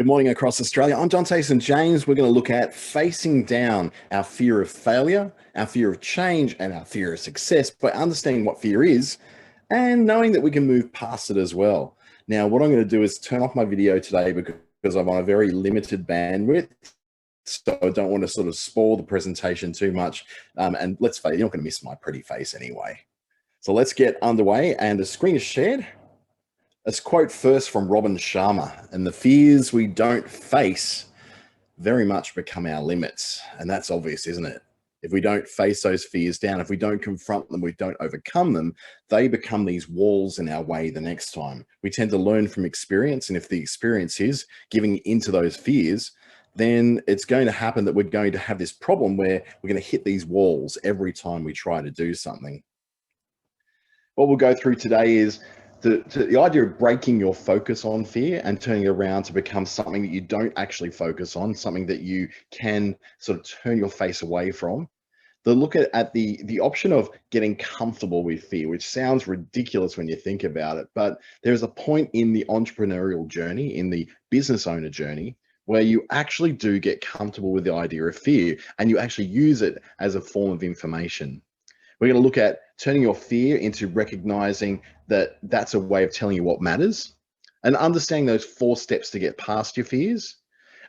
Good morning across Australia. I'm Dante St James. We're going to look at facing down our fear of failure, our fear of change, and our fear of success by understanding what fear is and knowing that we can move past it as well. Now, what I'm going to do is turn off my video today because I'm on a very limited bandwidth. So I don't want to sort of spoil the presentation too much. And let's face it, you're not going to miss my pretty face anyway. So let's get underway, and the screen is shared. Let's quote first from Robin Sharma, and the fears we don't face very much become our limits. And that's obvious, isn't it? If we don't face those fears down, if we don't confront them, we don't overcome them, they become these walls in our way the next time. We tend to learn from experience. And if the experience is giving into those fears, then it's going to happen that we're going to have this problem where we're going to hit these walls every time we try to do something. What we'll go through today is the idea of breaking your focus on fear and turning it around to become something that you don't actually focus on, something that you can sort of turn your face away from. The look at the option of getting comfortable with fear, which sounds ridiculous when you think about it, but there's a point in the entrepreneurial journey, in the business owner journey, where you actually do get comfortable with the idea of fear and you actually use it as a form of information. We're going to look at turning your fear into recognizing that that's a way of telling you what matters and understanding those 4 steps to get past your fears.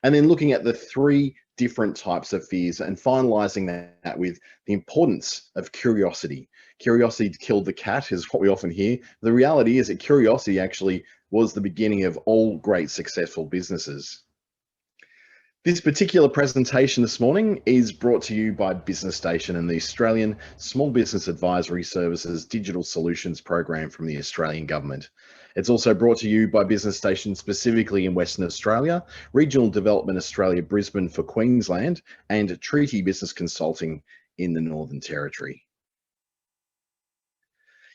And then looking at the 3 different types of fears and finalizing that with the importance of curiosity. Curiosity killed the cat is what we often hear. The reality is that curiosity actually was the beginning of all great successful businesses. This particular presentation this morning is brought to you by Business Station and the Australian Small Business Advisory Services Digital Solutions Program from the Australian Government. It's also brought to you by Business Station specifically in Western Australia, Regional Development Australia Brisbane for Queensland, and Treaty Business Consulting in the Northern Territory.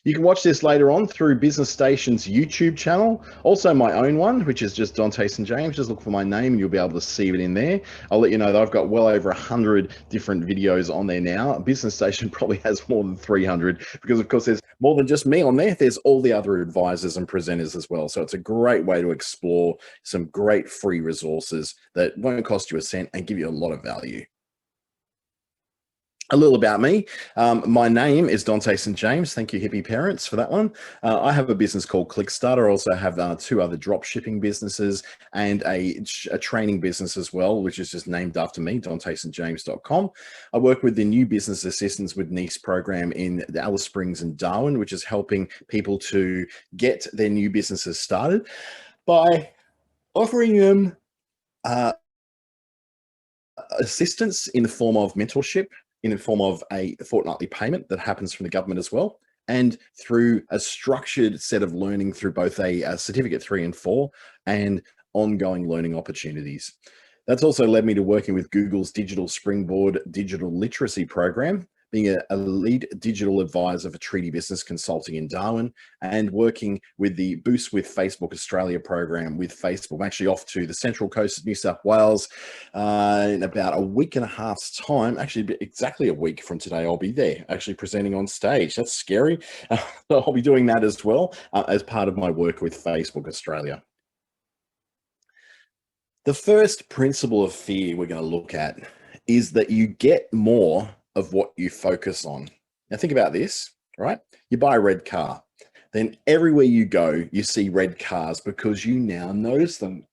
You can watch this later on through Business Station's YouTube channel, also my own one, which is just Dante St James. Just look for my name and you'll be able to see it in there. I'll let you know that I've got well over 100 different videos on there now. Business Station probably has more than 300 because, of course, there's more than just me on there. There's all the other advisors and presenters as well. So it's a great way to explore some great free resources that won't cost you a cent and give you a lot of value. A little about me. My name is Dante St James. Thank you, hippie parents, for that one. I have a business called ClickStarter. I also have 2 other drop shipping businesses and a training business as well, which is just named after me, DanteStJames.com. I work with the New Business Assistance with Niece program in the Alice Springs and Darwin, which is helping people to get their new businesses started by offering them assistance in the form of mentorship, in the form of a fortnightly payment that happens from the government as well, and through a structured set of learning through both a Certificate 3 and 4 and ongoing learning opportunities. That's also led me to working with Google's Digital Springboard Digital Literacy Program, being a lead digital advisor for Treaty Business Consulting in Darwin, and working with the Boost with Facebook Australia program with Facebook. I'm actually off to the Central Coast of New South Wales in about a week and a half's time. Actually, exactly a week from today, I'll be there, actually presenting on stage. That's scary. So I'll be doing that as well as part of my work with Facebook Australia. The first principle of fear we're going to look at is that you get more of what you focus on. Now think about this, right? You buy a red car, then everywhere you go, you see red cars because you now notice them.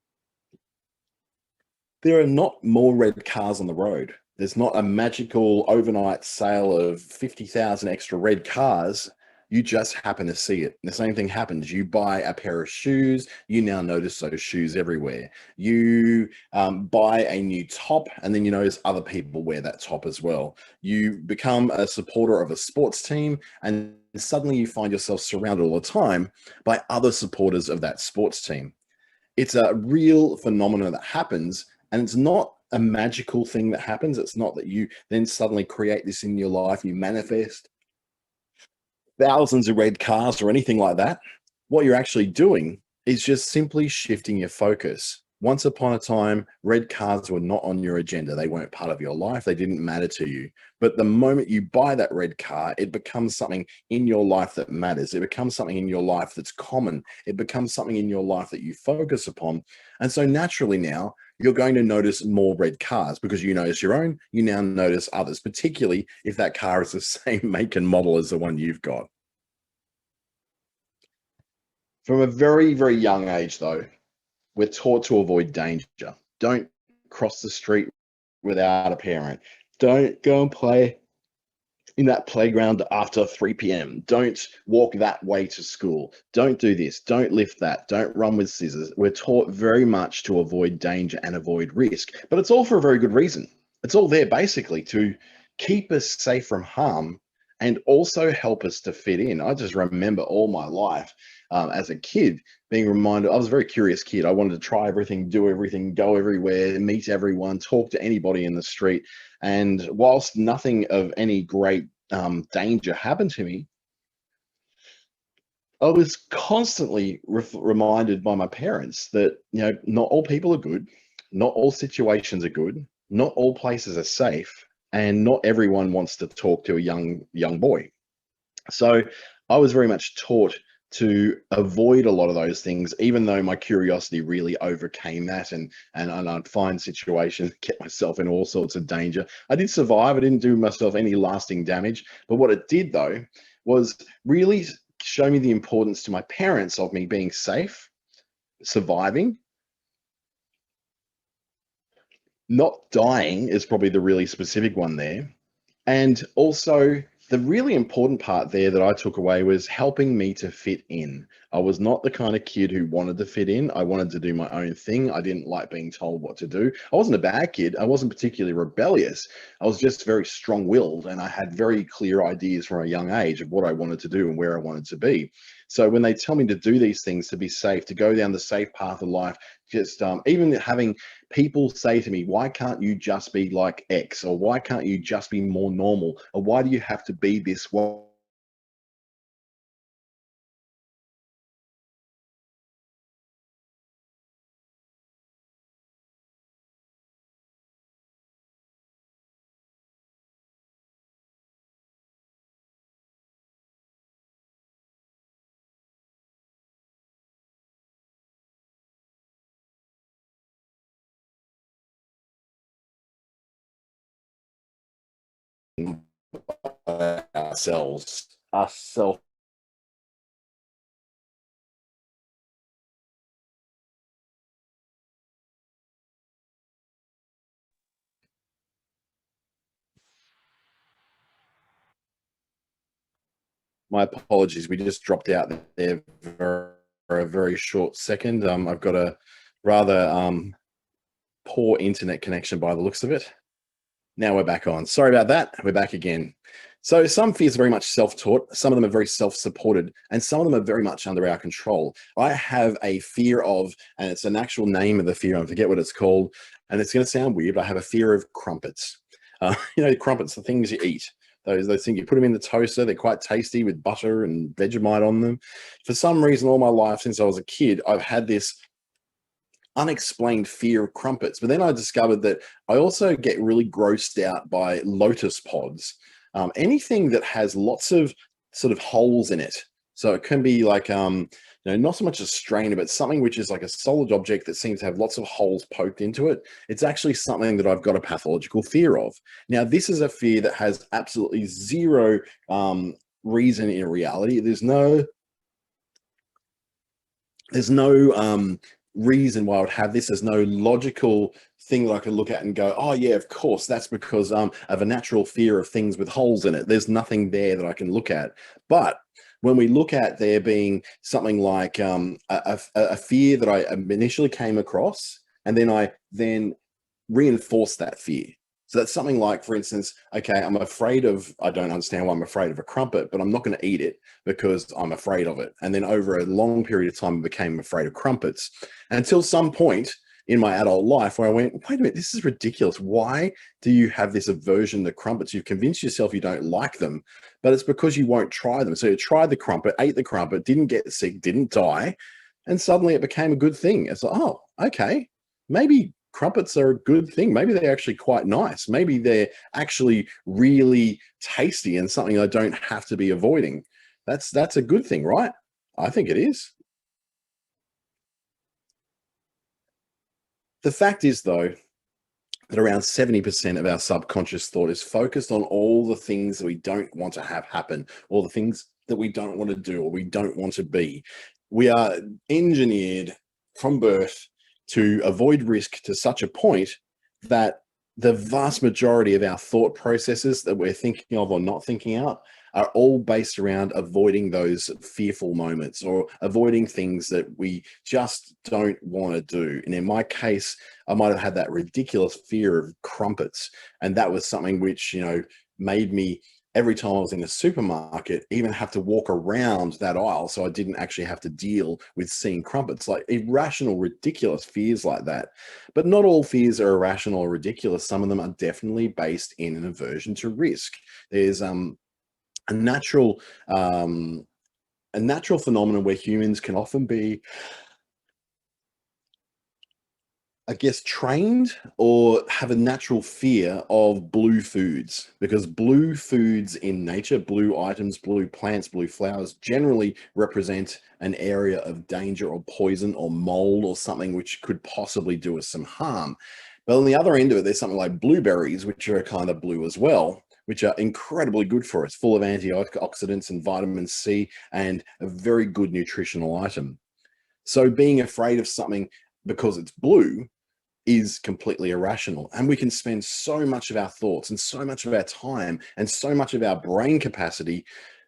There are not more red cars on the road. There's not a magical overnight sale of 50,000 extra red cars. You just happen to see it. The same thing happens. You buy a pair of shoes, you now notice those shoes everywhere. You buy a new top, and then you notice other people wear that top as well. You become a supporter of a sports team, and suddenly you find yourself surrounded all the time by other supporters of that sports team. It's a real phenomenon that happens, and it's not a magical thing that happens. It's not that you then suddenly create this in your life, you manifest thousands of red cars or anything like that. What you're actually doing is just simply shifting your focus. Once upon a time, red cars were not on your agenda. They weren't part of your life. They didn't matter to you. But the moment you buy that red car, it becomes something in your life that matters. It becomes something in your life that's common. It becomes something in your life that you focus upon. And so naturally now, you're going to notice more red cars because you notice your own, you now notice others, particularly if that car is the same make and model as the one you've got. From a very, very young age, though, we're taught to avoid danger. Don't cross the street without a parent. Don't go and play in that playground after 3 p.m. Don't walk that way to school. Don't do this. Don't lift that. Don't run with scissors. We're taught very much to avoid danger and avoid risk, but it's all for a very good reason. It's all there basically to keep us safe from harm and also help us to fit in. I just remember all my life as a kid being reminded, I was a very curious kid. I wanted to try everything, do everything, go everywhere, meet everyone, talk to anybody in the street. And whilst nothing of any great danger happened to me, I was constantly reminded by my parents that, not all people are good, not all situations are good, not all places are safe, and not everyone wants to talk to a young boy. So I was very much taught to avoid a lot of those things, even though my curiosity really overcame that, and I'd find situations, get myself in all sorts of danger. I did survive. I didn't do myself any lasting damage. But what it did, though, was really show me the importance to my parents of me being safe, surviving, not dying is probably the really specific one there. And also, the really important part there that I took away was helping me to fit in. I was not the kind of kid who wanted to fit in. I wanted to do my own thing. I didn't like being told what to do. I wasn't a bad kid. I wasn't particularly rebellious. I was just very strong-willed, and I had very clear ideas from a young age of what I wanted to do and where I wanted to be. So when they tell me to do these things, to be safe, to go down the safe path of life, just even having people say to me, why can't you just be like X? Or why can't you just be more normal? Or why do you have to be this way? Ourselves. My apologies. We just dropped out there for a very short second. I've got a rather poor internet connection by the looks of it. Now we're back on. Sorry about that. We're back again. So some fears are very much self-taught. Some of them are very self-supported, and some of them are very much under our control. I have a fear of, and it's an actual name of the fear, I forget what it's called, and it's going to sound weird, but I have a fear of crumpets. Crumpets, the things you eat. Those things, you put them in the toaster, they're quite tasty with butter and Vegemite on them. For some reason, all my life since I was a kid, I've had this unexplained fear of crumpets. But then I discovered that I also get really grossed out by lotus pods. Anything that has lots of sort of holes in it. So it can be like, not so much a strainer, but something which is like a solid object that seems to have lots of holes poked into it. It's actually something that I've got a pathological fear of. Now, this is a fear that has absolutely zero reason in reality. There's no reason why I would have this. There's no logical thing that I could look at and go, oh yeah, of course, that's because of a natural fear of things with holes in it. There's nothing there that I can look at. But when we look at there being something like a fear that I initially came across, and then I reinforced that fear. So that's something like, for instance, okay, I don't understand why I'm afraid of a crumpet, but I'm not going to eat it because I'm afraid of it. And then over a long period of time, I became afraid of crumpets until some point in my adult life where I went, wait a minute, this is ridiculous. Why do you have this aversion to crumpets? You've convinced yourself you don't like them, but it's because you won't try them. So you tried the crumpet, ate the crumpet, didn't get sick, didn't die, and suddenly it became a good thing. It's like, oh, okay. maybe crumpets are a good thing. Maybe they're actually quite nice. Maybe they're actually really tasty and something I don't have to be avoiding. That's a good thing, right? I think it is. The fact is, though, that around 70% of our subconscious thought is focused on all the things that we don't want to have happen, or the things that we don't want to do, or we don't want to be. We are engineered from birth to avoid risk to such a point that the vast majority of our thought processes that we're thinking of or not thinking out are all based around avoiding those fearful moments or avoiding things that we just don't want to do. And in my case, I might have had that ridiculous fear of crumpets. And that was something which, made me every time I was in the supermarket, even have to walk around that aisle. So I didn't actually have to deal with seeing crumpets, like irrational, ridiculous fears like that. But not all fears are irrational or ridiculous. Some of them are definitely based in an aversion to risk. There's a natural um, a natural phenomenon where humans can often be, I guess, trained or have a natural fear of blue foods, because blue foods in nature, blue items, blue plants, blue flowers generally represent an area of danger or poison or mold or something which could possibly do us some harm. But on the other end of it, there's something like blueberries, which are kind of blue as well, which are incredibly good for us, full of antioxidants and vitamin C and a very good nutritional item. So being afraid of something because it's blue is completely irrational. And we can spend so much of our thoughts and so much of our time and so much of our brain capacity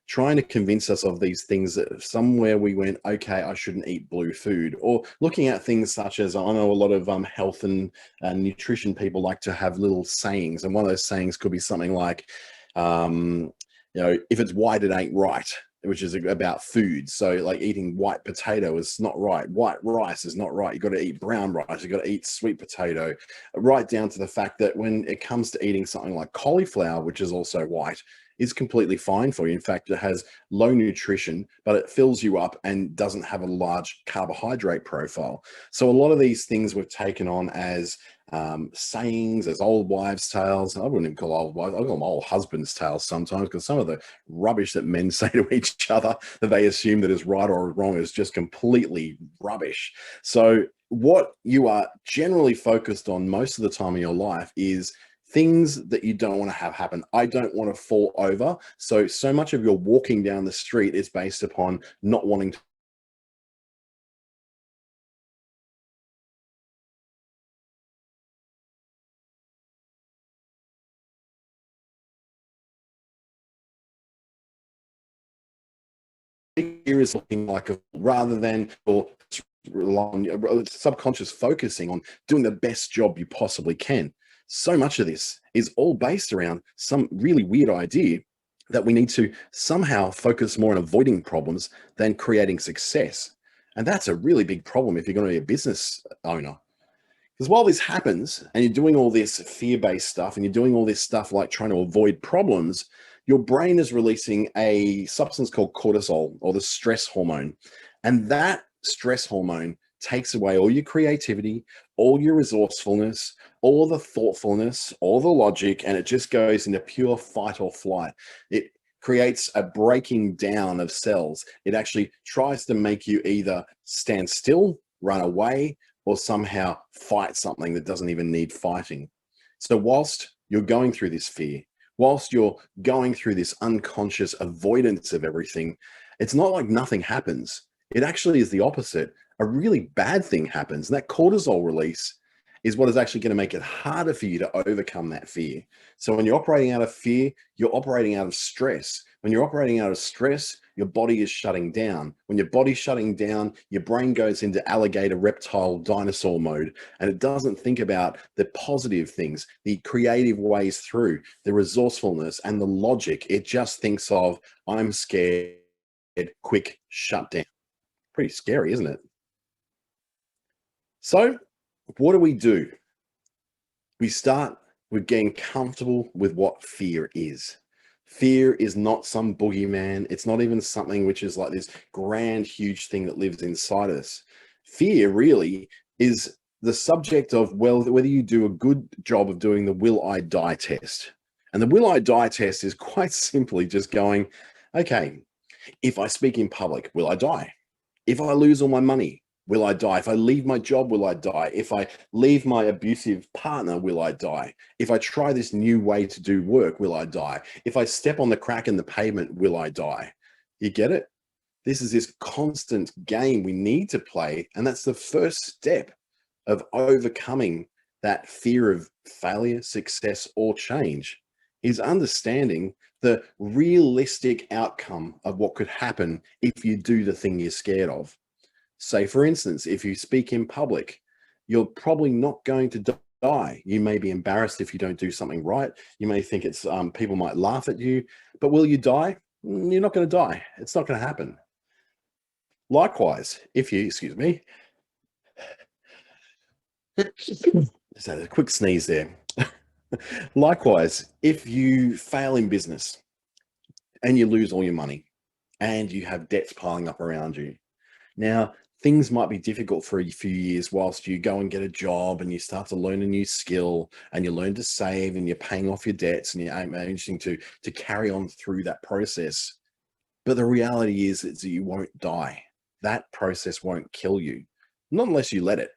trying to convince us of these things that somewhere we went, okay, I shouldn't eat blue food. Or looking at things such as, I know a lot of health and nutrition people like to have little sayings. And one of those sayings could be something like, um, if it's white, it ain't right, which is about food. So like eating white potato is not right. White rice is not right. You got to eat brown rice. You got to eat sweet potato, right down to the fact that when it comes to eating something like cauliflower, which is also white, is completely fine for you. In fact, it has low nutrition, but it fills you up and doesn't have a large carbohydrate profile. So a lot of these things we've taken on as sayings, as old wives' tales. I wouldn't even call old wives, I call them old husbands' tales sometimes, because some of the rubbish that men say to each other that they assume that is right or wrong is just completely rubbish. So what you are generally focused on most of the time in your life is things that you don't want to have happen. I don't want to fall over. So much of your walking down the street is based upon not wanting to here is looking like a, rather than or rely on your subconscious focusing on doing the best job you possibly can. So much of this is all based around some really weird idea that we need to somehow focus more on avoiding problems than creating success. And that's a really big problem if you're going to be a business owner. Because while this happens and you're doing all this fear based stuff and you're doing all this stuff like trying to avoid problems, your brain is releasing a substance called cortisol, or the stress hormone. And that stress hormone takes away all your creativity, all your resourcefulness, all the thoughtfulness, all the logic, and it just goes into pure fight or flight. It creates a breaking down of cells. It actually tries to make you either stand still, run away, or somehow fight something that doesn't even need fighting. So whilst you're going through this fear, whilst you're going through this unconscious avoidance of everything, it's not like nothing happens. It actually is the opposite. A really bad thing happens. And that cortisol release is what is actually going to make it harder for you to overcome that fear. So when you're operating out of fear, you're operating out of stress. When you're operating out of stress, your body is shutting down. When your body's shutting down, your brain goes into alligator, reptile, dinosaur mode, and it doesn't think about the positive things, the creative ways through, the resourcefulness and the logic. It just thinks of, I'm scared, quick, shut down. Pretty scary, isn't it? So what do? We start with getting comfortable with what fear is. Fear is not some boogeyman. It's not even something which is like this grand, huge thing that lives inside us. Fear really is the subject of, well, whether you do a good job of doing the will I die test. And the will I die test is quite simply just going, okay, if I speak in public, will I die? If I lose all my money, will I die? If I leave my job, will I die? If I leave my abusive partner, will I die? If I try this new way to do work, will I die? If I step on the crack in the pavement, will I die? You get it? This is this constant game we need to play. And that's the first step of overcoming that fear of failure, success, or change, is understanding the realistic outcome of what could happen if you do the thing you're scared of. Say, for instance, if you speak in public, you're probably not going to die. You may be embarrassed if you don't do something right. You may think it's people might laugh at you, but will you die? You're not going to die. It's not going to happen. Likewise, if you, excuse me, just had a quick sneeze there. Likewise, if you fail in business and you lose all your money and you have debts piling up around you, now things might be difficult for a few years whilst you go and get a job and you start to learn a new skill and you learn to save and you're paying off your debts and you're managing to carry on through that process. But the reality is that you won't die. That process won't kill you, not unless you let it.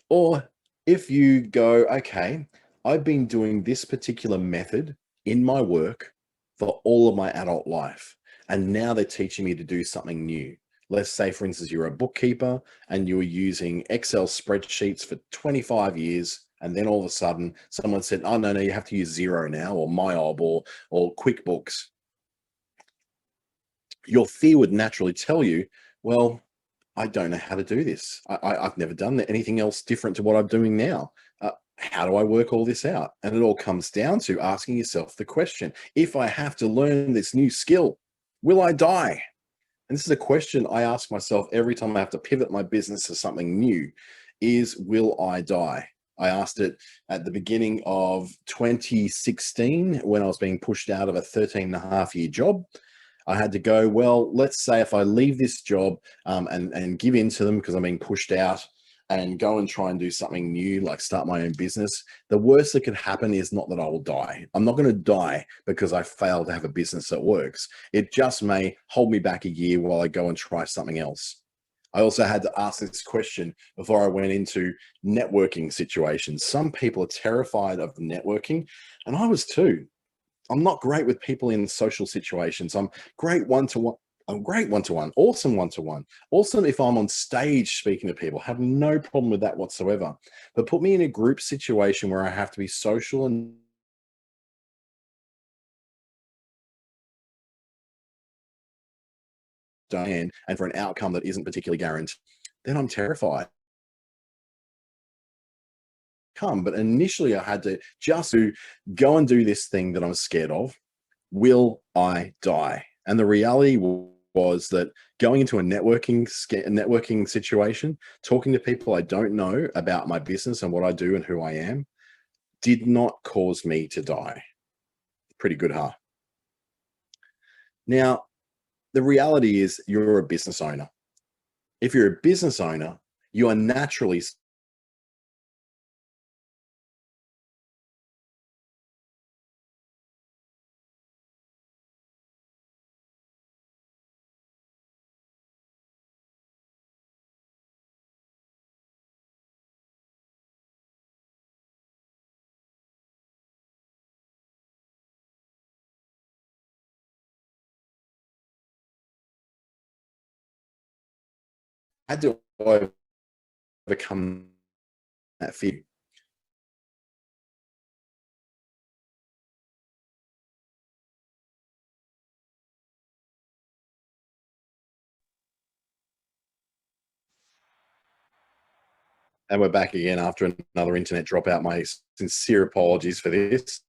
Or if you go, okay, I've been doing this particular method in my work for all of my adult life, and now they're teaching me to do something new. Let's say, for instance, you're a bookkeeper and you were using Excel spreadsheets for 25 years, and then all of a sudden someone said, oh, no, you have to use Xero now, or MyOb, or QuickBooks. Your fear would naturally tell you, well, I don't know how to do this. I've never done anything else different to what I'm doing now. How do I work all this out? And it all comes down to asking yourself the question, if I have to learn this new skill, will I die? And this is a question I ask myself every time I have to pivot my business to something new, is will I die? I asked it at the beginning of 2016 when I was being pushed out of a 13.5-year job. I had to go, well, let's say if I leave this job and give in to them because I'm being pushed out and go and try and do something new, like start my own business, the worst that could happen is not that I will die. I'm not going to die because I failed to have a business that works. It just may hold me back a year while I go and try something else. I also had to ask this question before I went into networking situations. Some people are terrified of networking, and I was too. I'm not great with people in social situations. I'm great one-to-one. I'm great one-to-one, awesome one-to-one, awesome if I'm on stage speaking to people, have no problem with that whatsoever. But put me in a group situation where I have to be social and for an outcome that isn't particularly guaranteed, then I'm terrified. But initially I had to just go and do this thing that I'm scared of. Will I die? And the reality was that going into a networking situation, talking to people I don't know about my business and what I do and who I am, did not cause me to die. Pretty good, huh? Now, the reality is you're a business owner. If you're a business owner, you are naturally had to overcome that fear. And we're back again after another internet dropout. My sincere apologies for this.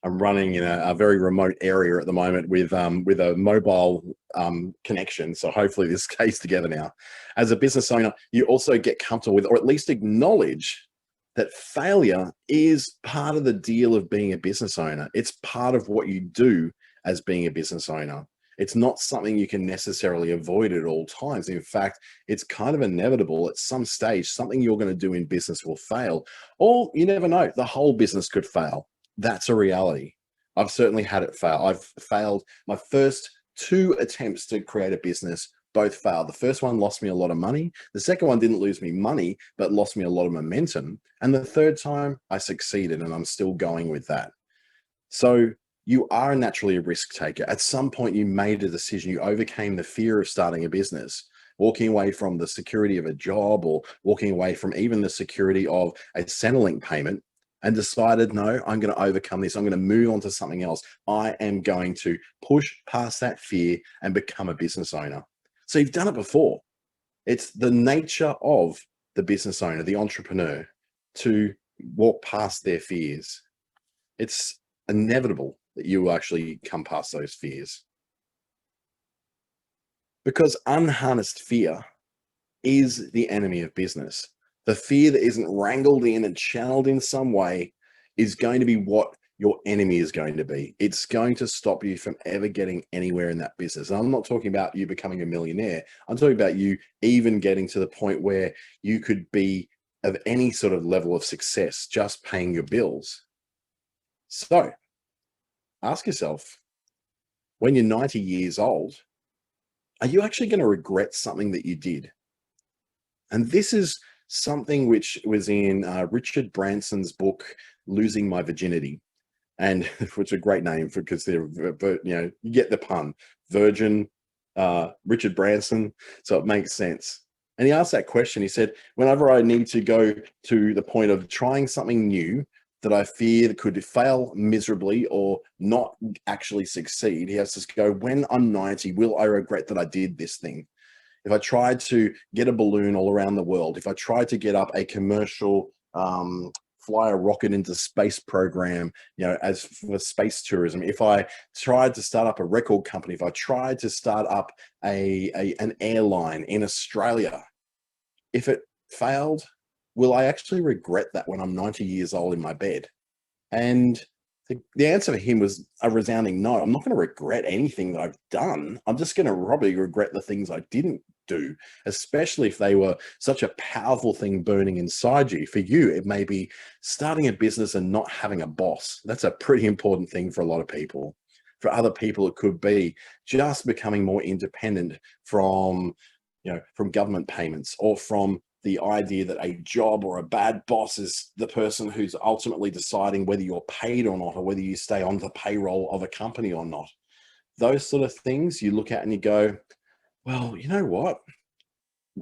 I'm running in a very remote area at the moment with a mobile connection. So hopefully this stays together now. As a business owner, you also get comfortable with, or at least acknowledge, that failure is part of the deal of being a business owner. It's part of what you do as being a business owner. It's not something you can necessarily avoid at all times. In fact, it's kind of inevitable at some stage, something you're going to do in business will fail, or you never know, the whole business could fail. That's a reality. I've certainly had it fail. I've failed. My first two attempts to create a business both failed. The first one lost me a lot of money. The second one didn't lose me money, but lost me a lot of momentum. And the third time I succeeded, and I'm still going with that. So you are naturally a risk taker. At some point, you made a decision. You overcame the fear of starting a business, walking away from the security of a job, or walking away from even the security of a Centrelink payment, and decided, no, I'm going to overcome this. I'm going to move on to something else. I am going to push past that fear and become a business owner. So you've done it before. It's the nature of the business owner, the entrepreneur, to walk past their fears. It's inevitable that you will actually come past those fears. Because unharnessed fear is the enemy of business. The fear that isn't wrangled in and channeled in some way is going to be what your enemy is going to be. It's going to stop you from ever getting anywhere in that business. And I'm not talking about you becoming a millionaire. I'm talking about you even getting to the point where you could be of any sort of level of success, just paying your bills. So ask yourself, when you're 90 years old, are you actually going to regret something that you did? And this is something which was in Richard Branson's book, Losing My Virginity. And which is a great name because they're, you get the pun, Virgin, Richard Branson. So it makes sense. And he asked that question. He said, whenever I need to go to the point of trying something new that I fear could fail miserably or not actually succeed, he has to go, when I'm 90, will I regret that I did this thing? If I tried to get a balloon all around the world, if I tried to get up a commercial fly a rocket into space program, as for space tourism, if I tried to start up a record company, if I tried to start up an airline in Australia, if it failed, will I actually regret that when I'm 90 years old in my bed? And the answer for him was a resounding no. I'm not going to regret anything that I've done. I'm just going to probably regret the things I didn't do, especially if they were such a powerful thing burning inside you. For you, it may be starting a business and not having a boss. That's a pretty important thing for a lot of people. For other people, it could be just becoming more independent from government payments, or from the idea that a job or a bad boss is the person who's ultimately deciding whether you're paid or not, or whether you stay on the payroll of a company or not. Those sort of things you look at and you go, well, you know what?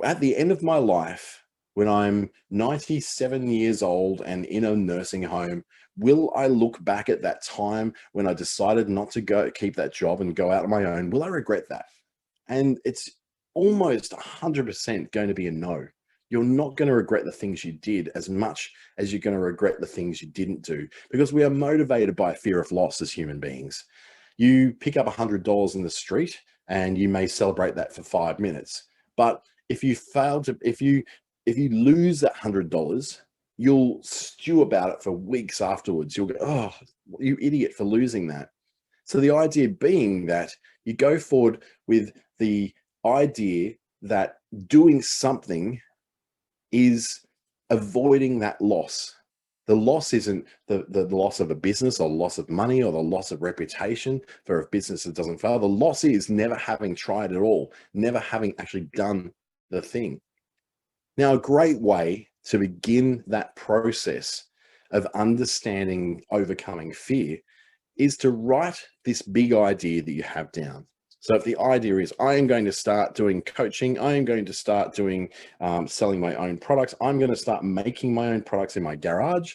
At the end of my life, when I'm 97 years old and in a nursing home, will I look back at that time when I decided not to keep that job and go out on my own? Will I regret that? And it's almost 100% going to be a no. You're not going to regret the things you did as much as you're going to regret the things you didn't do, because we are motivated by fear of loss as human beings. You pick up $100 in the street and you may celebrate that for 5 minutes. But if you lose that $100, you'll stew about it for weeks afterwards. You'll go, oh, you idiot for losing that. So the idea being that you go forward with the idea that doing something is avoiding that loss. The loss isn't the loss of a business or loss of money or the loss of reputation for a business that doesn't fail. The loss is never having tried at all, never having actually done the thing. Now, a great way to begin that process of understanding overcoming fear is to write this big idea that you have down. So if the idea is, I am going to start doing coaching, I am going to start doing selling my own products, I'm going to start making my own products in my garage,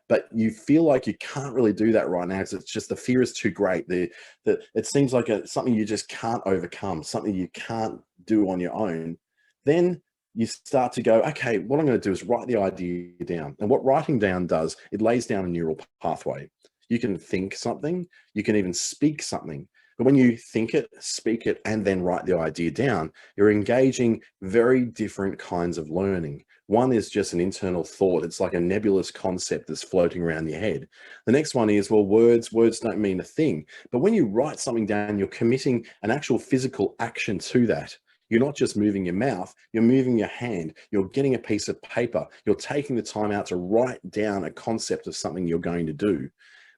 but you feel like you can't really do that right now because it's just the fear is too great. It seems like something you just can't overcome, something you can't do on your own. Then you start to go, okay, what I'm going to do is write the idea down. And what writing down does, it lays down a neural pathway. You can think something, you can even speak something. But when you think it, speak it, and then write the idea down, you're engaging very different kinds of learning, One is just an internal thought. It's like a nebulous concept that's floating around your head. The next one is, well, words don't mean a thing. But when you write something down, you're committing an actual physical action to that. You're not just moving your mouth, you're moving your hand, you're getting a piece of paper, you're taking the time out to write down a concept of something you're going to do.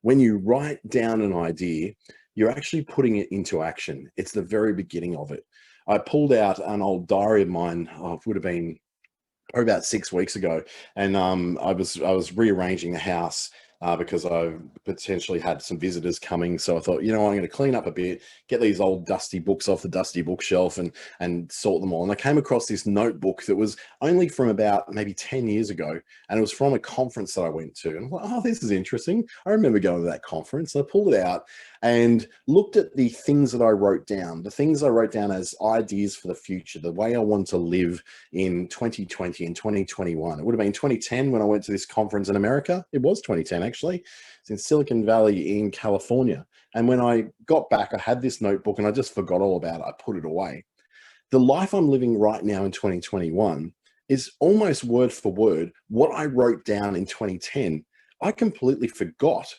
When you write down an idea, you're actually putting it into action. It's the very beginning of it. I pulled out an old diary of mine, it would have been probably about 6 weeks ago, and I was rearranging the house because I potentially had some visitors coming. So I thought, I'm going to clean up a bit, get these old dusty books off the dusty bookshelf, and sort them all. And I came across this notebook that was only from about maybe 10 years ago, and it was from a conference that I went to. And I'm like, oh, this is interesting. I remember going to that conference. So I pulled it out and looked at the things that I wrote down, the things I wrote down as ideas for the future, the way I want to live in 2020 and 2021. It would have been 2010 when I went to this conference in America. It was 2010, actually. It's in Silicon Valley in California. And when I got back, I had this notebook and I just forgot all about it. I put it away. The life I'm living right now in 2021 is almost word for word what I wrote down in 2010. I completely forgot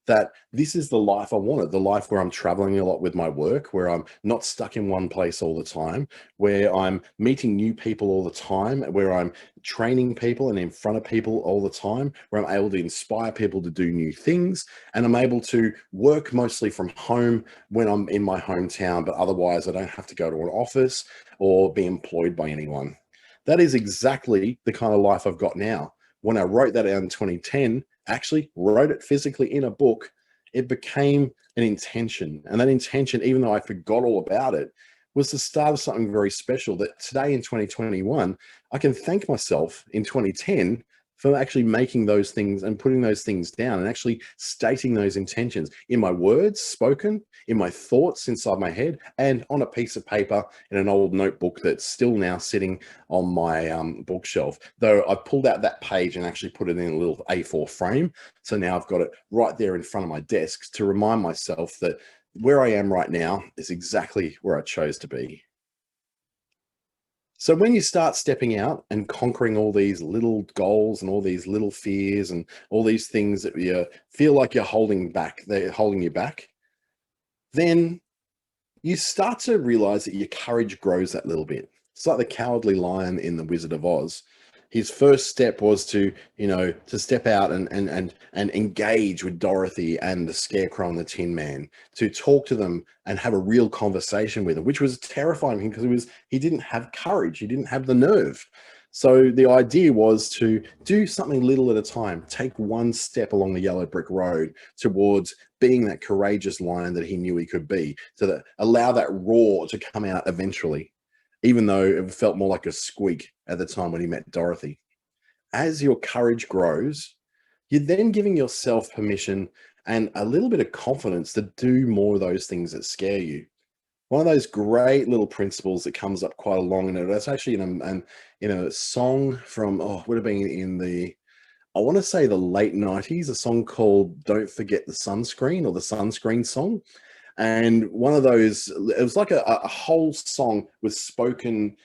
that this is the life I wanted, the life where I'm traveling a lot with my work, where I'm not stuck in one place all the time, where I'm meeting new people all the time, where I'm training people and in front of people all the time, where I'm able to inspire people to do new things. And I'm able to work mostly from home when I'm in my hometown, but otherwise I don't have to go to an office or be employed by anyone. That is exactly the kind of life I've got now. When I wrote that out in 2010, actually wrote it physically in a book, it became an intention. And that intention, even though I forgot all about it, was the start of something very special that today in 2021, I can thank myself in 2010 for actually making those things and putting those things down and actually stating those intentions in my words spoken, in my thoughts inside my head, and on a piece of paper in an old notebook that's still now sitting on my bookshelf. Though I pulled out that page and actually put it in a little A4 frame. So now I've got it right there in front of my desk to remind myself that where I am right now is exactly where I chose to be. So when you start stepping out and conquering all these little goals and all these little fears and all these things that you feel like you're holding back, they're holding you back, then you start to realize that your courage grows that little bit. It's like the cowardly lion in The Wizard of Oz. His first step was to step out and engage with Dorothy and the Scarecrow and the Tin Man, to talk to them and have a real conversation with them, which was terrifying him because he didn't have courage, he didn't have the nerve. So the idea was to do something little at a time, take one step along the yellow brick road towards being that courageous lion that he knew he could be, so that allow that roar to come out eventually, even though it felt more like a squeak at the time when he met Dorothy. As your courage grows, you're then giving yourself permission and a little bit of confidence to do more of those things that scare you. One of those great little principles that comes up quite a long, and it's actually in a song from, would have been in I want to say the late 90s, a song called Don't Forget the Sunscreen, or the Sunscreen song. And one of those, it was like a whole song with spoken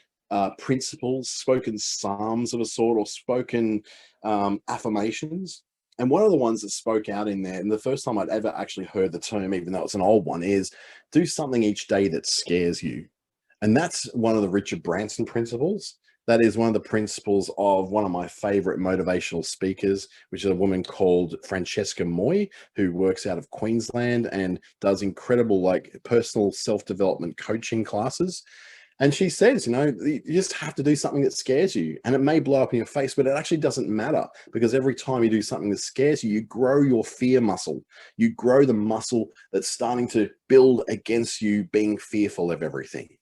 principles, spoken psalms of a sort, or spoken affirmations. And one of the ones that spoke out in there, and the first time I'd ever actually heard the term, even though it's an old one, is do something each day that scares you. And that's one of the Richard Branson principles. That is one of the principles of one of my favorite motivational speakers, which is a woman called Francesca Moy, who works out of Queensland and does incredible like personal self-development coaching classes. And she says, you just have to do something that scares you, and it may blow up in your face, but it actually doesn't matter, because every time you do something that scares you, you grow your fear muscle. You grow the muscle that's starting to build against you being fearful of everything.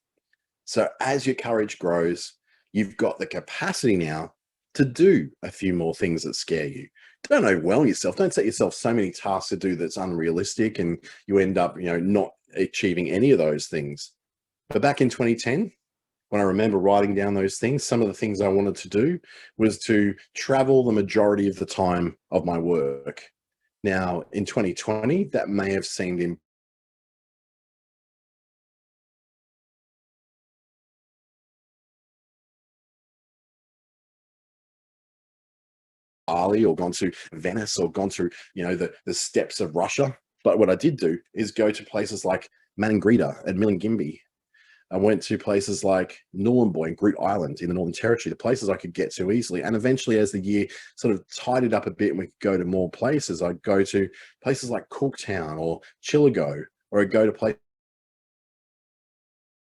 So as your courage grows, you've got the capacity now to do a few more things that scare you. Don't overwhelm yourself. Don't set yourself so many tasks to do that's unrealistic and you end up, not achieving any of those things. But back in 2010, when I remember writing down those things, some of the things I wanted to do was to travel the majority of the time of my work. Now, in 2020, that may have seemed Bali or gone to Venice or gone through, the steppes of Russia. But what I did do is go to places like Maningrida and Milingimbi. I went to places like Nhulunbuy and Groote Island in the Northern Territory, the places I could get to easily. And eventually, as the year sort of tidied up a bit and we could go to more places, I'd go to places like Cooktown or Chillago, or I'd go to places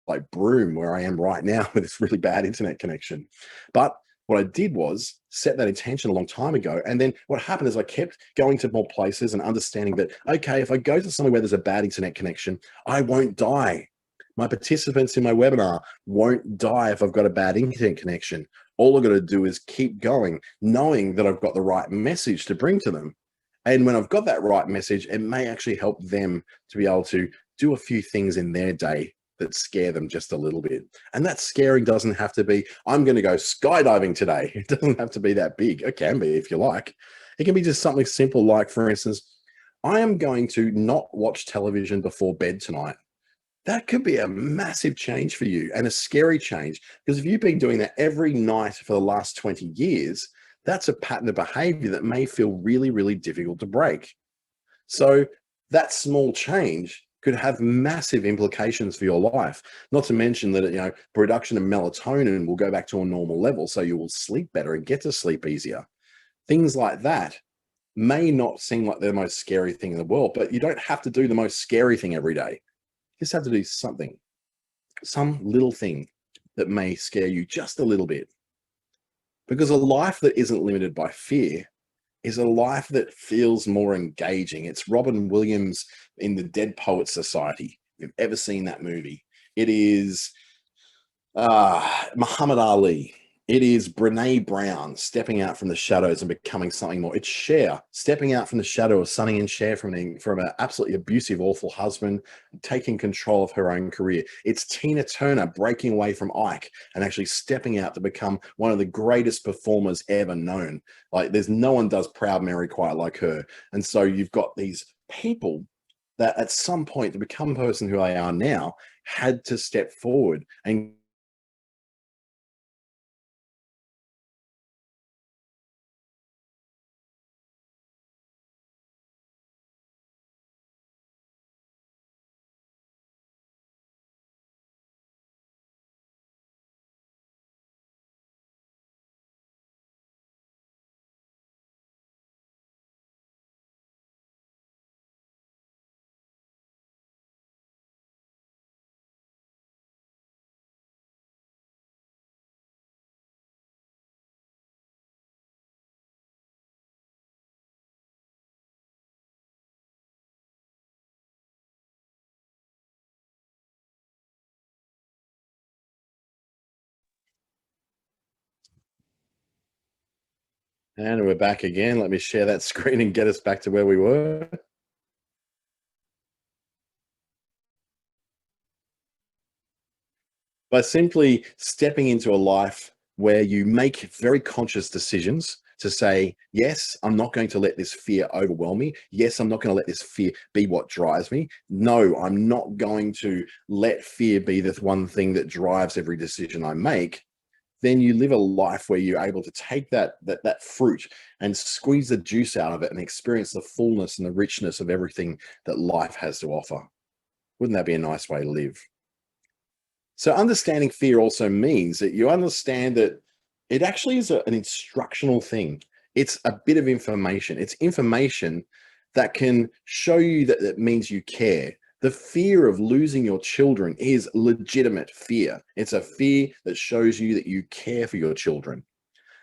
like Broome, where I am right now with this really bad internet connection. But what I did was set that intention a long time ago. And then what happened is I kept going to more places and understanding that, okay, if I go to somewhere where there's a bad internet connection, I won't die. My participants in my webinar won't die if I've got a bad internet connection. All I've got to do is keep going, knowing that I've got the right message to bring to them. And when I've got that right message, it may actually help them to be able to do a few things in their day that scare them just a little bit. And that scaring doesn't have to be, I'm going to go skydiving today. It doesn't have to be that big. It can be if you like. It can be just something simple like, for instance, I am going to not watch television before bed tonight. That could be a massive change for you, and a scary change, because if you've been doing that every night for the last 20 years, that's a pattern of behavior that may feel really, really difficult to break. So that small change could have massive implications for your life. Not to mention that, production of melatonin will go back to a normal level, so you will sleep better and get to sleep easier. Things like that may not seem like the most scary thing in the world, but you don't have to do the most scary thing every day. You just have to do something, some little thing that may scare you just a little bit. Because a life that isn't limited by fear is a life that feels more engaging. It's Robin Williams in the Dead Poets Society. If you've ever seen that movie, it is Muhammad Ali. It is Brene Brown stepping out from the shadows and becoming something more. It's Cher stepping out from the shadow of Sonny and Cher from an absolutely abusive, awful husband, taking control of her own career. It's Tina Turner breaking away from Ike and actually stepping out to become one of the greatest performers ever known. Like, there's no one does Proud Mary quite like her. And so you've got these people that at some point, to become the person who they are now, had to step forward and we're back again. Let me share that screen and get us back to where we were. By simply stepping into a life where you make very conscious decisions to say, yes, I'm not going to let this fear overwhelm me. Yes, I'm not going to let this fear be what drives me. No, I'm not going to let fear be the one thing that drives every decision I make. Then you live a life where you're able to take that fruit and squeeze the juice out of it and experience the fullness and the richness of everything that life has to offer. Wouldn't that be a nice way to live? So understanding fear also means that you understand that it actually is an instructional thing. It's a bit of information. It's information that can show you that it means you care. The fear of losing your children is legitimate fear. It's a fear that shows you that you care for your children.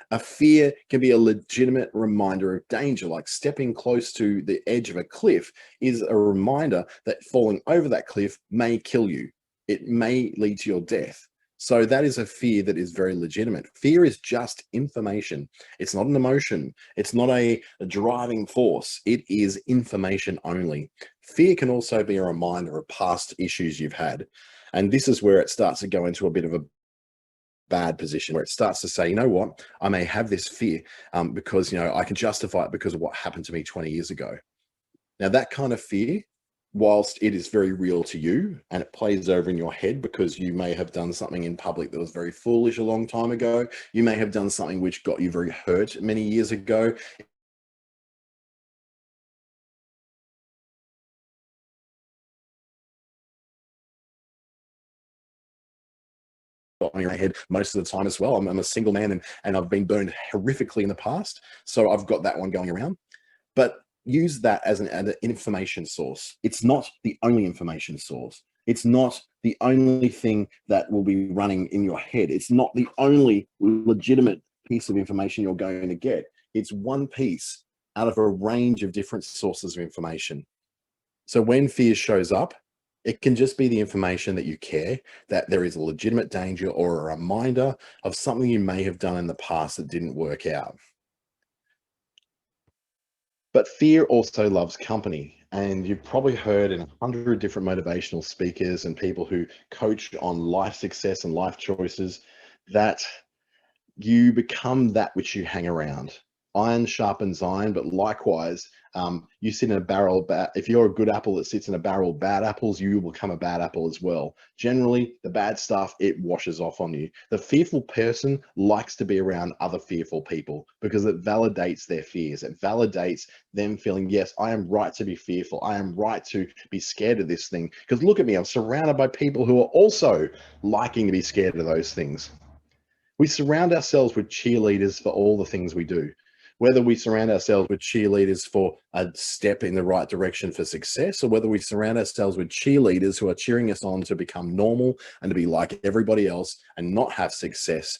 A fear can be a legitimate reminder of danger, like stepping close to the edge of a cliff is a reminder that falling over that cliff may kill you. It may lead to your death. So that is a fear that is very legitimate. Fear is just information. It's not an emotion. It's not a driving force. It is information only. Fear can also be a reminder of past issues you've had. And this is where it starts to go into a bit of a bad position, where it starts to say, you know what, I may have this fear because, I can justify it because of what happened to me 20 years ago. Now, that kind of fear whilst it is very real to you and it plays over in your head because you may have done something in public that was very foolish a long time ago, you may have done something which got you very hurt many years ago. On your head most of the time as well. I'm a single man and I've been burned horrifically in the past. So I've got that one going around. But use that as an information source. It's not the only information source. It's not the only thing that will be running in your head. It's not the only legitimate piece of information you're going to get. It's one piece out of a range of different sources of information. So when fear shows up, it can just be the information that you care, that there is a legitimate danger or a reminder of something you may have done in the past that didn't work out. But fear also loves company. And you've probably heard in 100 different motivational speakers and people who coach on life success and life choices that you become that which you hang around. Iron sharpens iron, but likewise, you sit in a barrel. If you're a good apple that sits in a barrel of bad apples, you will become a bad apple as well. Generally, the bad stuff, it washes off on you. The fearful person likes to be around other fearful people because it validates their fears. It validates them feeling, yes, I am right to be fearful. I am right to be scared of this thing. Because look at me, I'm surrounded by people who are also liking to be scared of those things. We surround ourselves with cheerleaders for all the things we do. Whether we surround ourselves with cheerleaders for a step in the right direction for success, or whether we surround ourselves with cheerleaders who are cheering us on to become normal and to be like everybody else and not have success.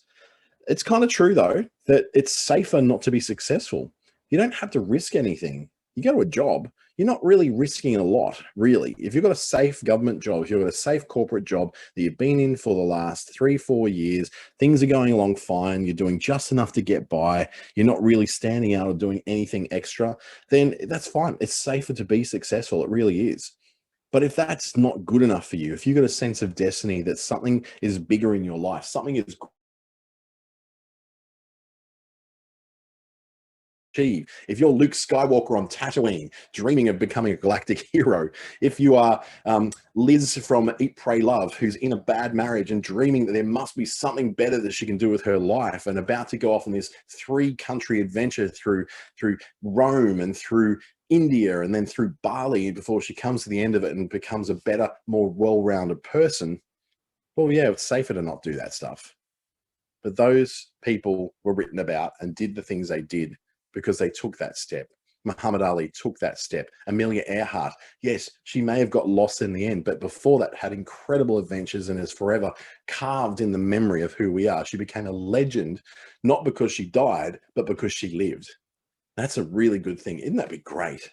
It's kind of true, though, that it's safer not to be successful. You don't have to risk anything. You go to a job, you're not really risking a lot, really. If you've got a safe government job, if you've got a safe corporate job that you've been in for the last 3, 4 years, things are going along fine, you're doing just enough to get by, you're not really standing out or doing anything extra, then that's fine. It's safer to be successful. It really is. But if that's not good enough for you, if you've got a sense of destiny that something is bigger in your life, something is achieve. If you're Luke Skywalker on Tatooine, dreaming of becoming a galactic hero, if you are Liz from Eat, Pray, Love, who's in a bad marriage and dreaming that there must be something better that she can do with her life and about to go off on this 3-country adventure through Rome and through India and then through Bali before she comes to the end of it and becomes a better, more well-rounded person, well, yeah, it's safer to not do that stuff. But those people were written about and did the things they did because they took that step. Muhammad Ali took that step. Amelia Earhart, yes, she may have got lost in the end, but before that had incredible adventures and is forever carved in the memory of who we are. She became a legend, not because she died, but because she lived. That's a really good thing. Isn't that be great?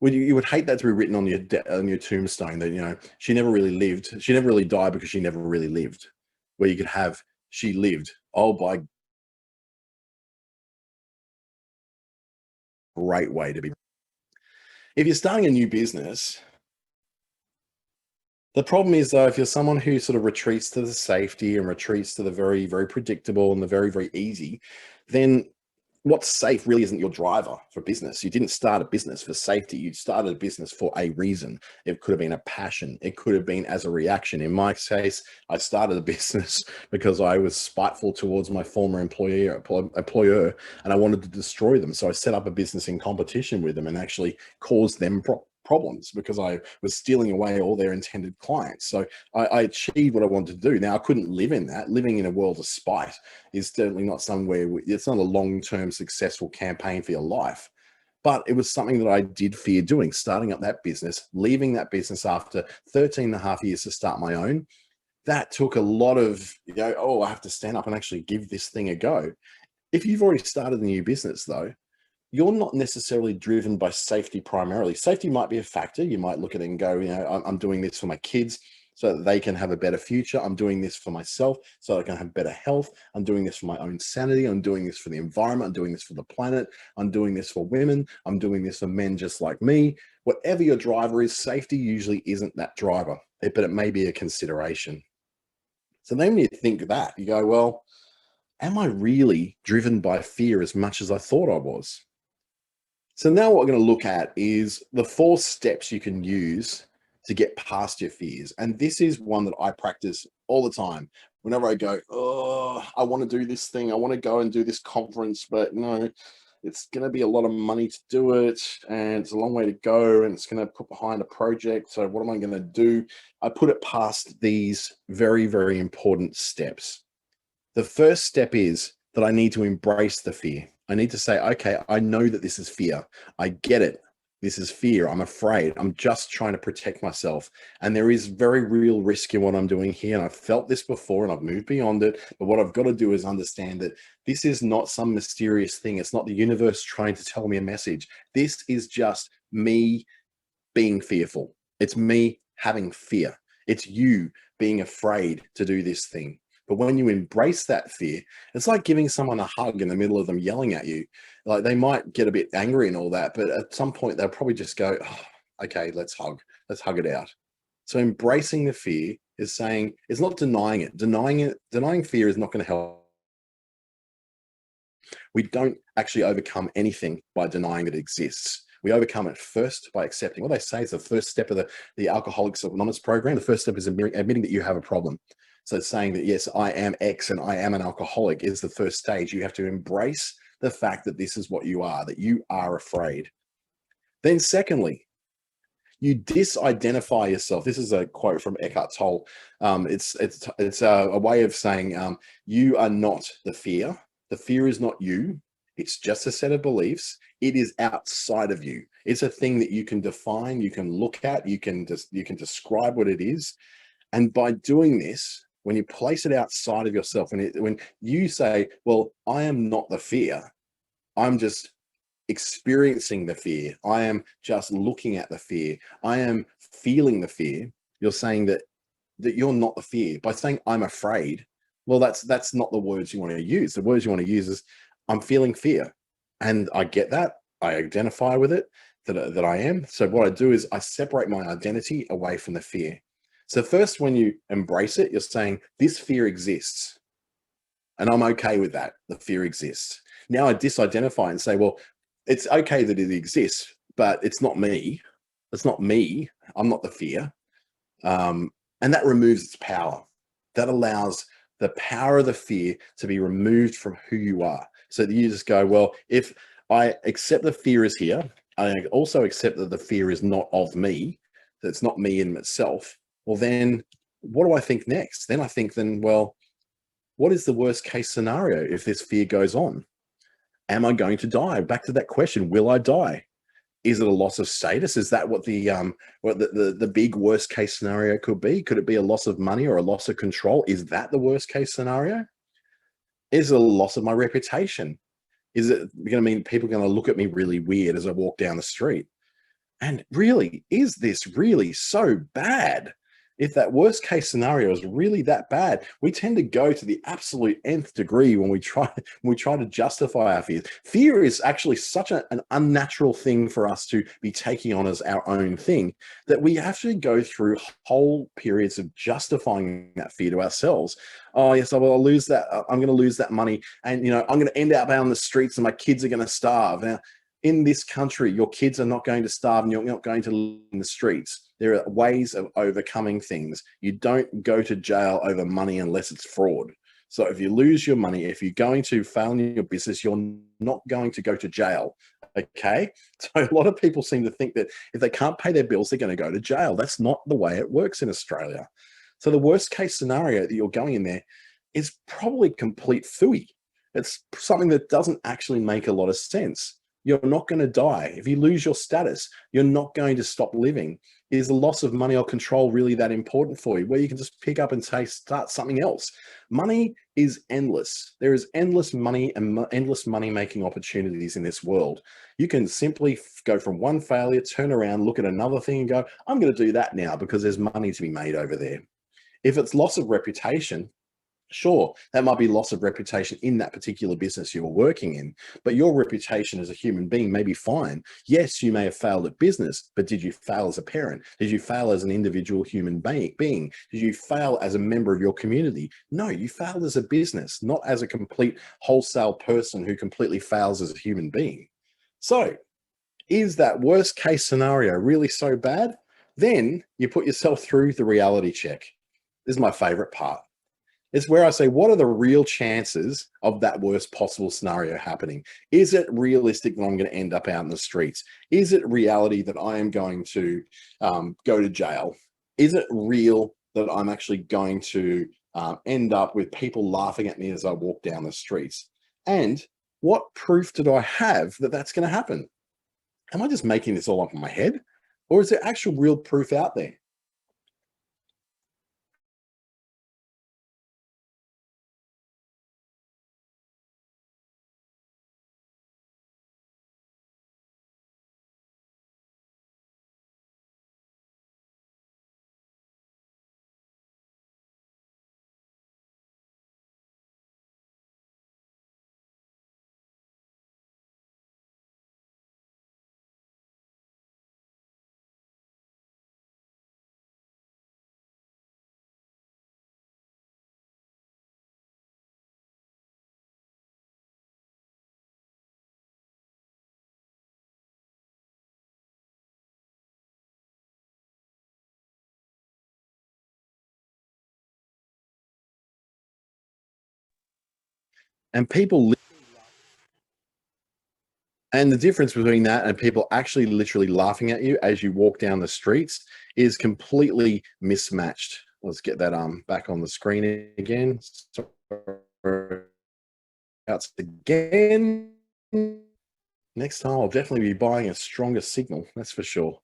You would hate that to be written on your tombstone that, she never really lived. She never really died because she never really lived. Where you could have, she lived. Oh, by great way to be. If you're starting a new business, the problem is though, if you're someone who sort of retreats to the safety and retreats to the very, very predictable and the very, very easy, then what's safe really isn't your driver for business. You didn't start a business for safety. You started a business for a reason. It could have been a passion. It could have been as a reaction. In my case, I started a business because I was spiteful towards my former employer, and I wanted to destroy them. So I set up a business in competition with them and actually caused them problems because I was stealing away all their intended clients. So I achieved what I wanted to do. Now I couldn't live in that. Living in a world of spite is certainly not somewhere. It's not a long-term successful campaign for your life. But it was something that I did fear doing, starting up that business, leaving that business after 13 and a half years to start my own. That took a lot of, oh, I have to stand up and actually give this thing a go. If you've already started a new business though, you're not necessarily driven by safety primarily. Safety might be a factor. You might look at it and go, I'm doing this for my kids so that they can have a better future. I'm doing this for myself so I can have better health. I'm doing this for my own sanity. I'm doing this for the environment. I'm doing this for the planet. I'm doing this for women. I'm doing this for men just like me. Whatever your driver is, safety usually isn't that driver, but it may be a consideration. So then when you think that, you go, well, am I really driven by fear as much as I thought I was? So now what we're going to look at is the 4 steps you can use to get past your fears. And this is one that I practice all the time. Whenever I go, oh, I want to do this thing. I want to go and do this conference, but no, it's going to be a lot of money to do it. And it's a long way to go. And it's going to put behind a project. So what am I going to do? I put it past these very, very important steps. The first step is that I need to embrace the fear. I need to say, okay, I know that this is fear. I get it. This is fear. I'm afraid. I'm just trying to protect myself. And there is very real risk in what I'm doing here. And I've felt this before and I've moved beyond it. But what I've got to do is understand that this is not some mysterious thing. It's not the universe trying to tell me a message. This is just me being fearful. It's me having fear. It's you being afraid to do this thing. But when you embrace that fear, it's like giving someone a hug in the middle of them yelling at you. Like they might get a bit angry and all that, but at some point they'll probably just go, oh, okay, let's hug it out. So embracing the fear is saying, it's not denying it. Denying fear is not going to help. We don't actually overcome anything by denying that it exists. We overcome it first by accepting. What they say is the first step of the Alcoholics Anonymous program. The first step is admitting that you have a problem. So saying that, yes, I am X and I am an alcoholic is the first stage. You have to embrace the fact that this is what you are, that you are afraid. Then secondly, you disidentify yourself. This is a quote from Eckhart Tolle. It's a way of saying you are not the fear. The fear is not you. It's just a set of beliefs. It is outside of you. It's a thing that you can define, you can look at, you can describe what it is. And by doing this, when you place it outside of yourself, when you say, well, I am not the fear, I'm just experiencing the fear. I am just looking at the fear. I am feeling the fear. You're saying that you're not the fear. By saying I'm afraid, well, that's not the words you want to use. The words you want to use is I'm feeling fear. And I get that. I identify with it, that I am. So what I do is I separate my identity away from the fear. So first, when you embrace it, you're saying this fear exists and I'm okay with that. The fear exists. Now I disidentify and say, well, it's okay that it exists, but it's not me. It's not me. I'm not the fear. And that removes its power. That allows the power of the fear to be removed from who you are. So that you just go, well, if I accept the fear is here, I also accept that the fear is not of me, that it's not me in itself. Well, then what do I think next? Then I think, well, what is the worst case scenario if this fear goes on? Am I going to die? Back to that question, will I die? Is it a loss of status? Is that what the big worst case scenario could be? Could it be a loss of money or a loss of control? Is that the worst case scenario? Is it a loss of my reputation? Is it going to mean people are going to look at me really weird as I walk down the street? And really, is this really so bad? If that worst case scenario is really that bad, we tend to go to the absolute nth degree when we try to justify our fears. Fear is actually such an unnatural thing for us to be taking on as our own thing that we actually go through whole periods of justifying that fear to ourselves. Oh yes, I'll lose that. I'm going to lose that money, and I'm going to end up out on the streets, and my kids are going to starve. Now, in this country, your kids are not going to starve and you're not going to live in the streets. There are ways of overcoming things. You don't go to jail over money unless it's fraud. So if you lose your money, if you're going to fail in your business, you're not going to go to jail. Okay? So a lot of people seem to think that if they can't pay their bills, they're going to go to jail. That's not the way it works in Australia. So the worst case scenario that you're going in there is probably complete phooey. It's something that doesn't actually make a lot of sense. You're not going to die. If you lose your status, you're not going to stop living. Is the loss of money or control really that important for you? Where you can just pick up and start something else. Money is endless. There is endless money and endless money-making opportunities in this world. You can simply go from one failure, turn around, look at another thing and go, I'm going to do that now because there's money to be made over there. If it's loss of reputation, sure, that might be loss of reputation in that particular business you're working in, but your reputation as a human being may be fine. Yes, you may have failed at business, but did you fail as a parent? Did you fail as an individual human being? Did you fail as a member of your community? No, you failed as a business, not as a complete wholesale person who completely fails as a human being. So Is that worst case scenario really so bad? Then you put yourself through the reality check. This is my favorite part. It's where I say, what are the real chances of that worst possible scenario happening? Is it realistic that I'm going to end up out in the streets? Is it reality that I am going to go to jail? Is it real that I'm actually going to end up with people laughing at me as I walk down the streets? And what proof did I have that that's going to happen? Am I just making this all up in my head? Or is there actual real proof out there? And people And the difference between that and people actually literally laughing at you as you walk down the streets is completely mismatched. Let's get that back on the screen again. Sorry, outs again. Next time I'll definitely be buying a stronger signal, that's for sure.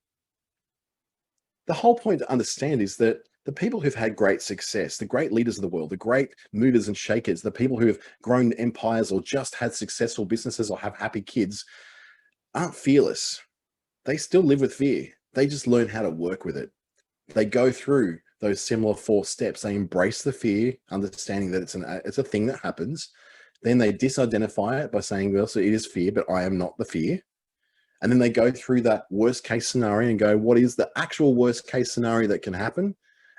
The whole point to understand is that the people who've had great success, the great leaders of the world, the great movers and shakers, the people who have grown empires or just had successful businesses or have happy kids aren't fearless. They still live with fear. They just learn how to work with it. They go through those similar 4 steps. They embrace the fear, understanding that it's a thing that happens. Then they disidentify it by saying, well, so it is fear, but I am not the fear. And then they go through that worst case scenario and go, what is the actual worst case scenario that can happen?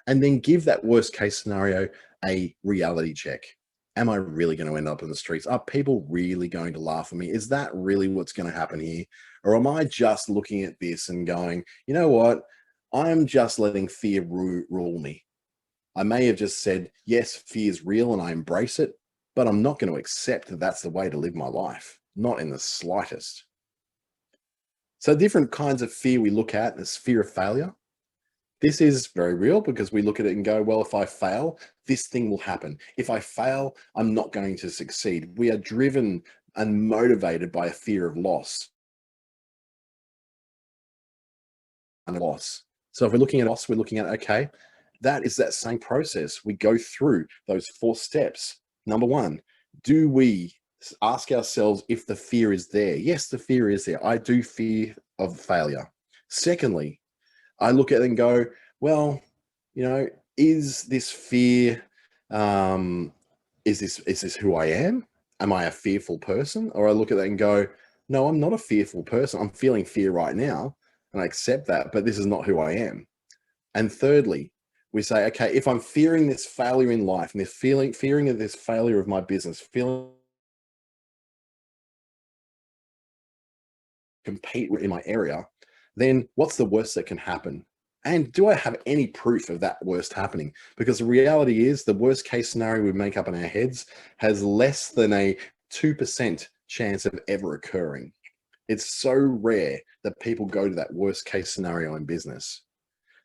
And then give that worst case scenario a reality check. Am I really going to end up in the streets? Are people really going to laugh at me? Is that really what's going to happen here? Or am I just looking at this and going, you know what? I'm just letting fear rule me. I may have just said, yes, fear is real and I embrace it, but I'm not going to accept that that's the way to live my life. Not in the slightest. So different kinds of fear we look at is fear of failure. This is very real because we look at it and go, well, if I fail, this thing will happen. If I fail, I'm not going to succeed. We are driven and motivated by a fear of loss and loss. So if we're looking at loss, we're looking at, okay, that is that same process. We go through those 4 steps. Number one, do we ask ourselves if the fear is there? Yes, the fear is there. I do fear of failure. Secondly, I look at it and go, well, is this fear, is this who I am? Am I a fearful person? Or I look at that and go, no, I'm not a fearful person. I'm feeling fear right now and I accept that, but this is not who I am. And thirdly, we say, okay, if I'm fearing this failure in life and this fearing of this failure of my business, feeling compete in my area, then what's the worst that can happen? And do I have any proof of that worst happening? Because the reality is the worst case scenario we make up in our heads has less than a 2% chance of ever occurring. It's so rare that people go to that worst case scenario in business.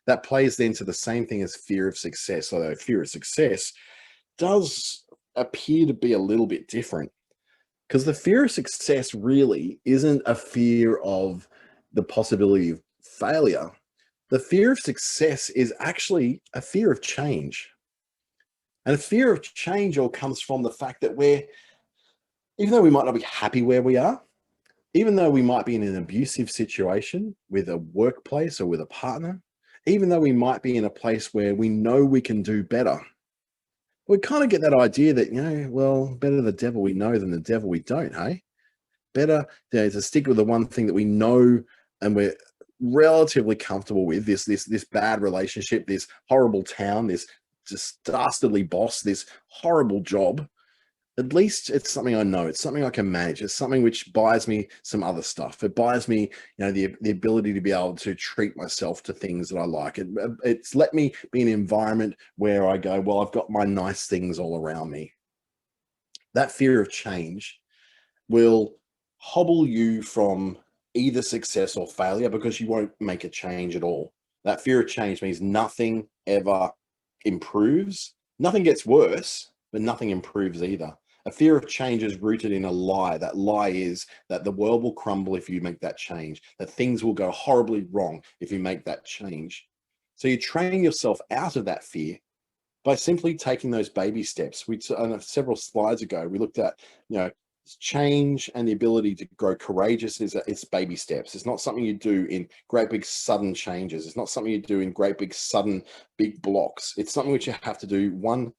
That plays then to the same thing as fear of success, although fear of success does appear to be a little bit different. Because the fear of success really isn't a fear of the possibility of failure. The fear of success is actually a fear of change. And a fear of change all comes from the fact that even though we might not be happy where we are, even though we might be in an abusive situation with a workplace or with a partner, even though we might be in a place where we know we can do better, we kind of get that idea that, well, better the devil we know than the devil we don't, hey? Better to stick with the one thing that we know and we're relatively comfortable with, this bad relationship, this horrible town, this just dastardly boss, this horrible job. at least it's something I know. It's something I can manage. It's something which buys me some other stuff. It buys me, the ability to be able to treat myself to things that I like. It's let me be in an environment where I go, well, I've got my nice things all around me. That fear of change will hobble you from either success or failure because you won't make a change at all. That fear of change means nothing ever improves. Nothing gets worse, but nothing improves either. A fear of change is rooted in a lie. That lie is that the world will crumble if you make that change, that things will go horribly wrong if you make that change. So you train yourself out of that fear by simply taking those baby steps. Several slides ago, we looked at, change and the ability to grow courageous it's baby steps. It's not something you do in great big sudden changes. It's not something you do in great big sudden big blocks. It's something which you have to do one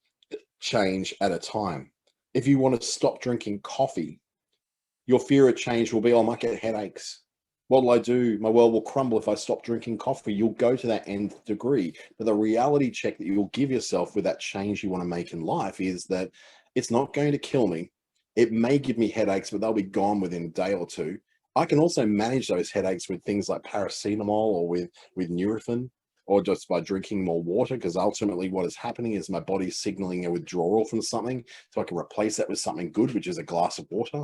change at a time. If you want to stop drinking coffee, your fear of change will be, oh, I might get headaches. What will I do? My world will crumble if I stop drinking coffee. You'll go to that nth degree. But the reality check that you'll give yourself with that change you want to make in life is that it's not going to kill me. It may give me headaches, but they'll be gone within a day or two. I can also manage those headaches with things like paracetamol or with Nurofen, or just by drinking more water, because ultimately what is happening is my body's signaling a withdrawal from something, so I can replace that with something good, which is a glass of water.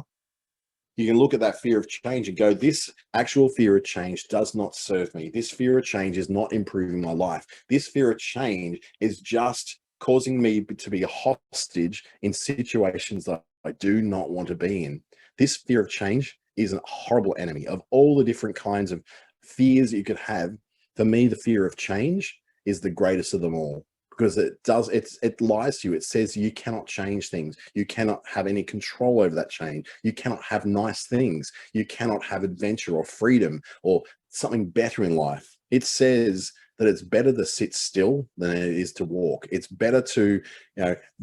You can look at that fear of change and go, this actual fear of change does not serve me. This fear of change is not improving my life. This fear of change is just causing me to be a hostage in situations that I do not want to be in. This fear of change is a horrible enemy. Of all the different kinds of fears you could have, for me, the fear of change is the greatest of them all, because it lies to you. It says you cannot change things. You cannot have any control over that change. You cannot have nice things. You cannot have adventure or freedom or something better in life. It says that it's better to sit still than it is to walk. It's better to,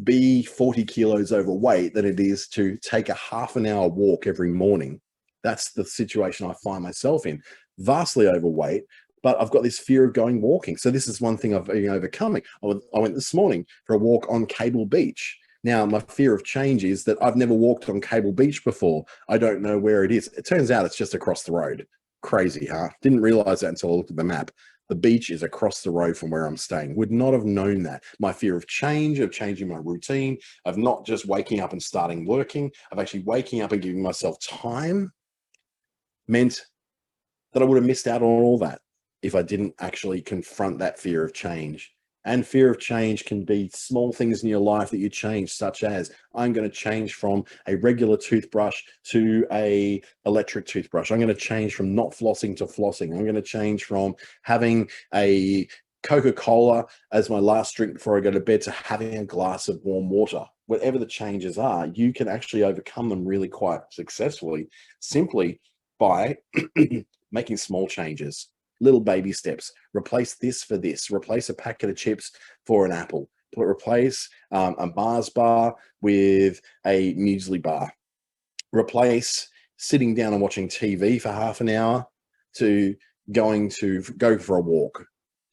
be 40 kilos overweight than it is to take a half an hour walk every morning. That's the situation I find myself in. Vastly overweight, but I've got this fear of going walking. So this is one thing I've been overcoming. I went this morning for a walk on Cable Beach. Now, my fear of change is that I've never walked on Cable Beach before. I don't know where it is. It turns out it's just across the road. Crazy, huh? Didn't realize that until I looked at the map. The beach is across the road from where I'm staying. Would not have known that. My fear of change, of changing my routine, of not just waking up and starting working, of actually waking up and giving myself time, meant that I would have missed out on all that if I didn't actually confront that fear of change. And fear of change can be small things in your life that you change, such as I'm going to change from a regular toothbrush to a electric toothbrush. I'm going to change from not flossing to flossing. I'm going to change from having a Coca-Cola as my last drink before I go to bed to having a glass of warm water. Whatever the changes are, you can actually overcome them really quite successfully simply by making small changes. Little baby steps. Replace this for this. Replace a packet of chips for an apple. Replace a Mars bar with a muesli bar. Replace sitting down and watching TV for half an hour to going to go for a walk.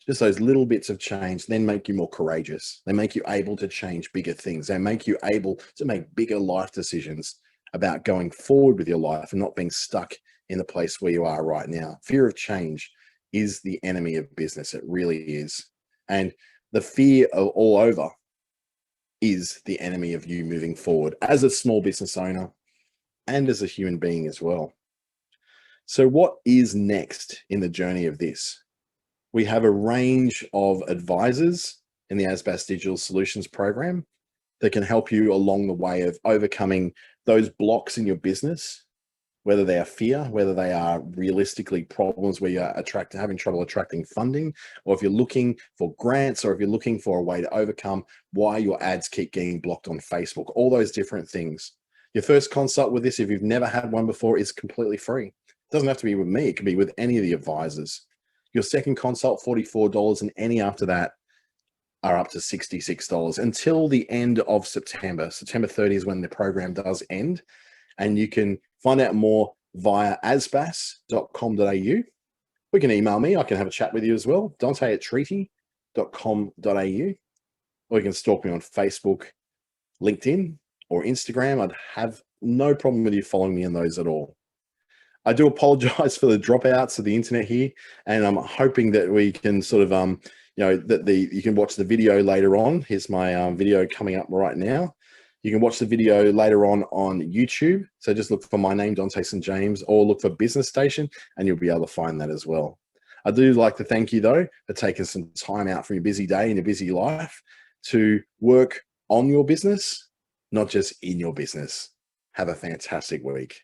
Just those little bits of change then make you more courageous. They make you able to change bigger things. They make you able to make bigger life decisions about going forward with your life and not being stuck in the place where you are right now. Fear of change is the enemy of business. It really is. And the fear of all over is the enemy of you moving forward as a small business owner and as a human being as well. So what is next in the journey of this? We have a range of advisors in the ASBAS Digital Solutions Program that can help you along the way of overcoming those blocks in your business, whether they are fear, whether they are realistically problems where you're having trouble attracting funding, or if you're looking for grants, or if you're looking for a way to overcome why your ads keep getting blocked on Facebook, all those different things. Your first consult with this, if you've never had one before, is completely free. It doesn't have to be with me. It can be with any of the advisors. Your second consult, $44, and any after that are up to $66 until the end of September. September 30 is when the program does end. And you can find out more via asbas.com.au. You can email me. I can have a chat with you as well, dante@treaty.com.au. Or you can stalk me on Facebook, LinkedIn, or Instagram. I'd have no problem with you following me in those at all. I do apologize for the dropouts of the internet here, and I'm hoping that we can sort of, you can watch the video later on. Here's my video coming up right now. You can watch the video later on YouTube. So just look for my name, Dante St James, or look for Business Station, and you'll be able to find that as well. I do like to thank you, though, for taking some time out from your busy day and your busy life to work on your business, not just in your business. Have a fantastic week.